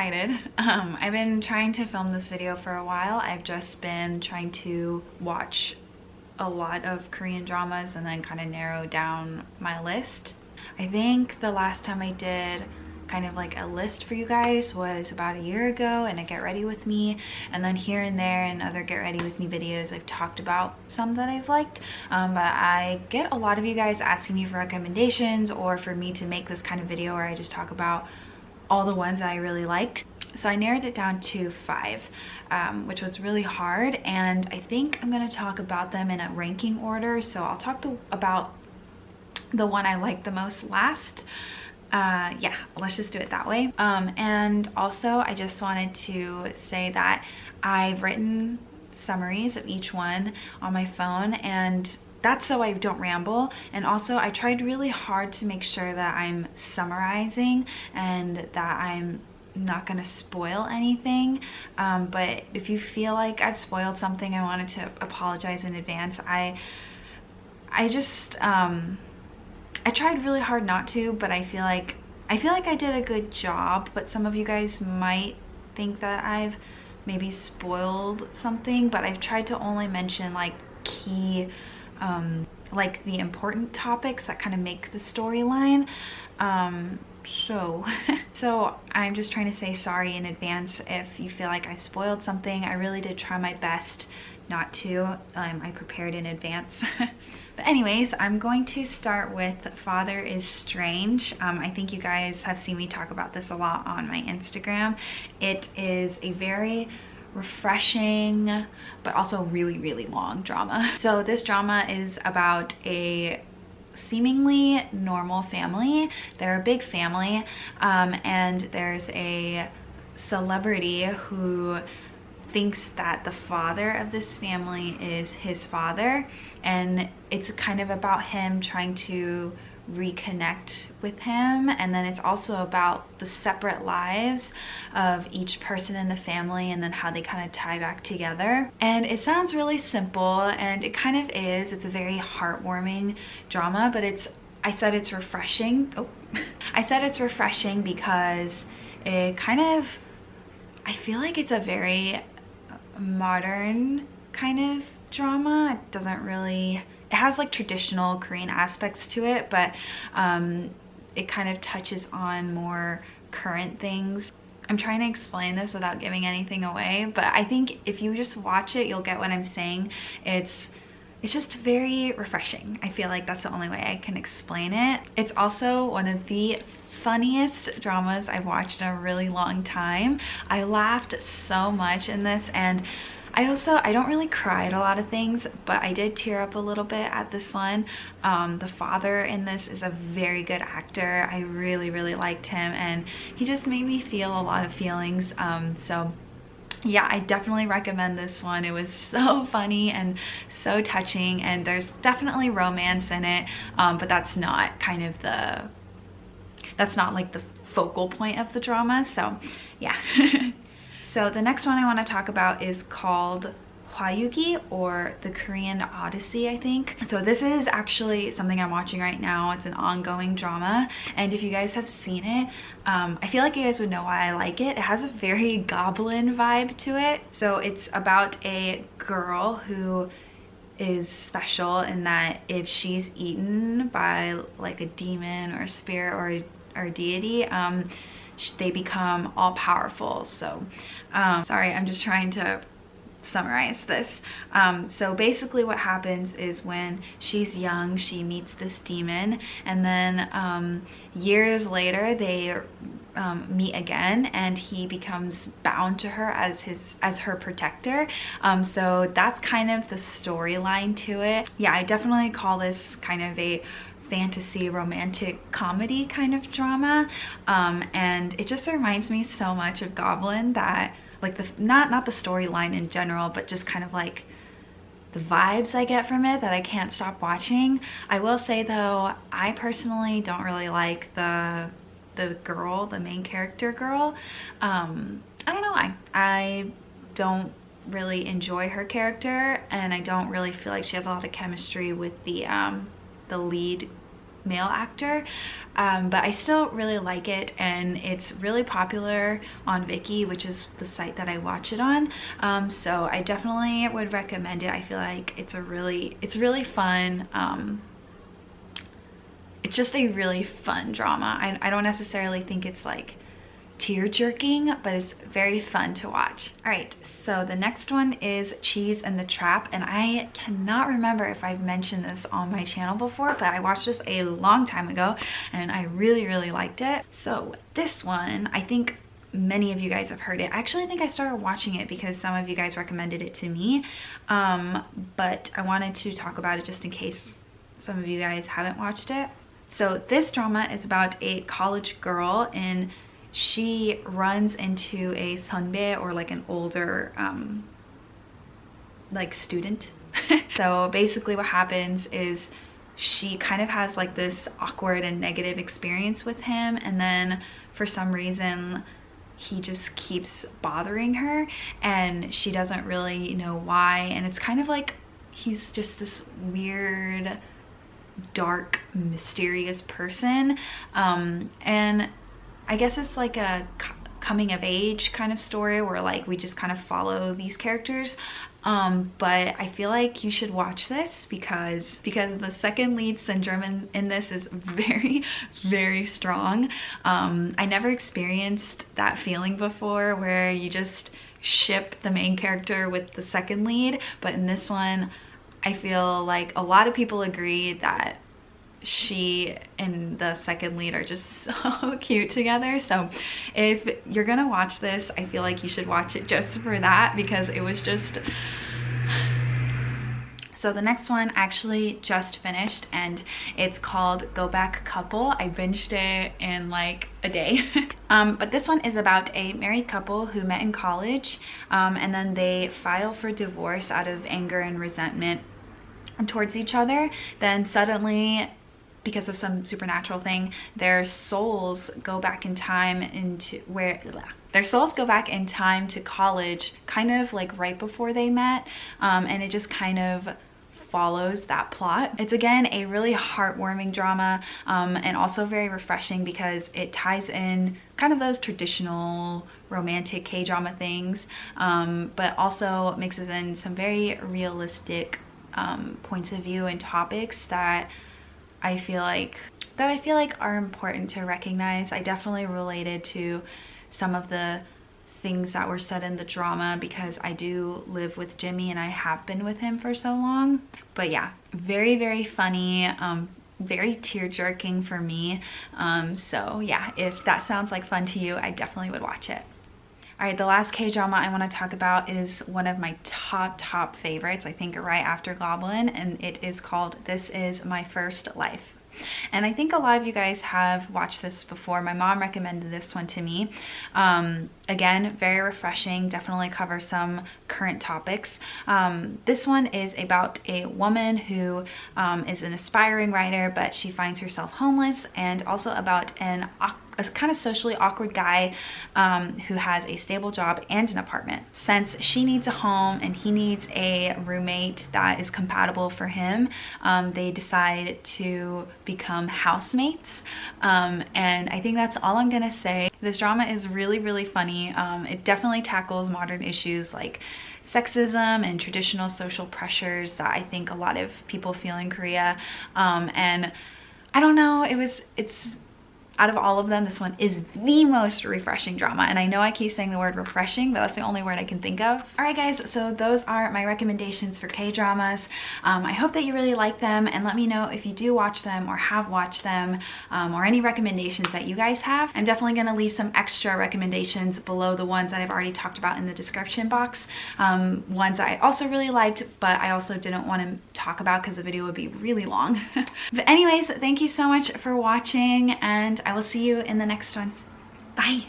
excited. I've been trying to film this video for a while. I've just been trying to watch a lot of Korean dramas and then kind of narrow down my list. I think the last time I did kind of like a list for you guys was about a year ago in a get ready with me, and then here and there in other get ready with me videos I've talked about some that I've liked, but I get a lot of you guys asking me for recommendations or for me to make this kind of video where I just talk about all the ones that I really liked. So I narrowed it down to 5, which was really hard, and I think I'm going to talk about them in a ranking order. So I'll talk about the one I like the most last. Yeah, let's just do it that way. And also I just wanted to say that I've written summaries of each one on my phone, and that's so I don't ramble. And also I tried really hard to make sure that I'm summarizing and that I'm not gonna spoil anything, but if you feel like I've spoiled something, I wanted to apologize in advance. I tried really hard not to, but I feel like I did a good job, but some of you guys might think that I've maybe spoiled something, but I've tried to only mention like key like the important topics that kind of make the storyline. So I'm just trying to say sorry in advance if you feel like I've spoiled something. I really did try my best not to. I prepared in advance. But anyways, I'm going to start with Father is Strange. I think you guys have seen me talk about this a lot on my Instagram. It is a very refreshing but also really, really long drama. So this drama is about a seemingly normal family. They're a big family, and there's a celebrity who thinks that the father of this family is his father, and it's kind of about him trying to reconnect with him. And then it's also about the separate lives of each person in the family and then how they kind of tie back together. And it sounds really simple, and it kind of is. It's a very heartwarming drama, but I said it's refreshing. I said it's refreshing because it kind of, I feel like it's a very modern kind of drama. It doesn't really, it has like traditional Korean aspects to it, but it kind of touches on more current things. I'm trying to explain this without giving anything away, but I think if you just watch it, you'll get what I'm saying. It's just very refreshing. I feel like that's the only way I can explain it. It's also one of the funniest dramas I've watched in a really long time. I laughed so much in this, and I don't really cry at a lot of things, but I did tear up a little bit at this one. The father in this is a very good actor. I really, really liked him, and he just made me feel a lot of feelings. So yeah, I definitely recommend this one. It was so funny and so touching, and there's definitely romance in it, but that's not kind of that's not like the focal point of the drama. So yeah. So the next one I want to talk about is called Hwayugi, or the Korean Odyssey, I think. So this is actually something I'm watching right now. It's an ongoing drama, and if you guys have seen it, I feel like you guys would know why I like it. It has a very goblin vibe to it. So it's about a girl who is special in that if she's eaten by like a demon or a spirit or a deity, they become all powerful. So sorry, I'm just trying to summarize this. So basically what happens is when she's young, she meets this demon, and then years later they meet again, and he becomes bound to her as her protector. So that's kind of the storyline to it. Yeah, I definitely call this kind of a fantasy romantic comedy kind of drama, and it just reminds me so much of Goblin, that like not the storyline in general, but just kind of like the vibes I get from it that I can't stop watching. I will say though, I personally don't really like the girl, the main character girl. I don't know why. I don't really enjoy her character, and I don't really feel like she has a lot of chemistry with the lead male actor, but I still really like it, and it's really popular on Viki, which is the site that I watch it on. So I definitely would recommend it. I feel like it's really fun. It's just a really fun drama. I don't necessarily think it's like tear-jerking, but it's very fun to watch. All right, so the next one is Cheese and the Trap, and I cannot remember if I've mentioned this on my channel before, but I watched this a long time ago and I really liked it. So this one, I think many of you guys have heard it. I actually think I started watching it because some of you guys recommended it to me, but I wanted to talk about it just in case some of you guys haven't watched it. So this drama is about a college girl, and she runs into a sunbae, or like an older like student. So basically what happens is she kind of has like this awkward and negative experience with him, and then for some reason he just keeps bothering her and she doesn't really know why, and it's kind of like he's just this weird, dark, mysterious person, and I guess it's like a coming of age kind of story where like we just kind of follow these characters, but I feel like you should watch this because the second lead syndrome in this is very strong. I never experienced that feeling before where you just ship the main character with the second lead, but in this one I feel like a lot of people agree that she and the second lead are just so cute together. So if you're gonna watch this, I feel like you should watch it just for that, because it was just... So the next one actually just finished, and it's called Go Back Couple. I binged it in like a day. But this one is about a married couple who met in college, and then they file for divorce out of anger and resentment towards each other. Then suddenly, because of some supernatural thing, their souls go back in time to college, kind of like right before they met, and it just kind of follows that plot. It's again a really heartwarming drama, and also very refreshing because it ties in kind of those traditional romantic K-drama things, but also mixes in some very realistic points of view and topics that I feel like are important to recognize. I definitely related to some of the things that were said in the drama because I do live with Jimmy and I have been with him for so long. But yeah, very funny, very tear-jerking for me. So yeah, if that sounds like fun to you, I definitely would watch it. All right, the last K-drama I want to talk about is one of my top favorites, I think right after Goblin, and it is called This Is My First Life. And I think a lot of you guys have watched this before. My mom recommended this one to me. Again, very refreshing, definitely covers some current topics. This one is about a woman who is an aspiring writer, but she finds herself homeless, and also about a kind of socially awkward guy who has a stable job and an apartment. Since she needs a home and he needs a roommate that is compatible for him, they decide to become housemates. And I think that's all I'm gonna say. This drama is really funny. It definitely tackles modern issues like sexism and traditional social pressures that I think a lot of people feel in Korea. And I don't know, it's out of all of them, this one is the most refreshing drama. And I know I keep saying the word refreshing, but that's the only word I can think of. All right guys, so those are my recommendations for K-dramas. I hope that you really like them, and let me know if you do watch them or have watched them, or any recommendations that you guys have. I'm definitely gonna leave some extra recommendations below the ones that I've already talked about in the description box. Ones I also really liked, but I also didn't want to talk about because the video would be really long. But anyways, thank you so much for watching, and I will see you in the next one. Bye.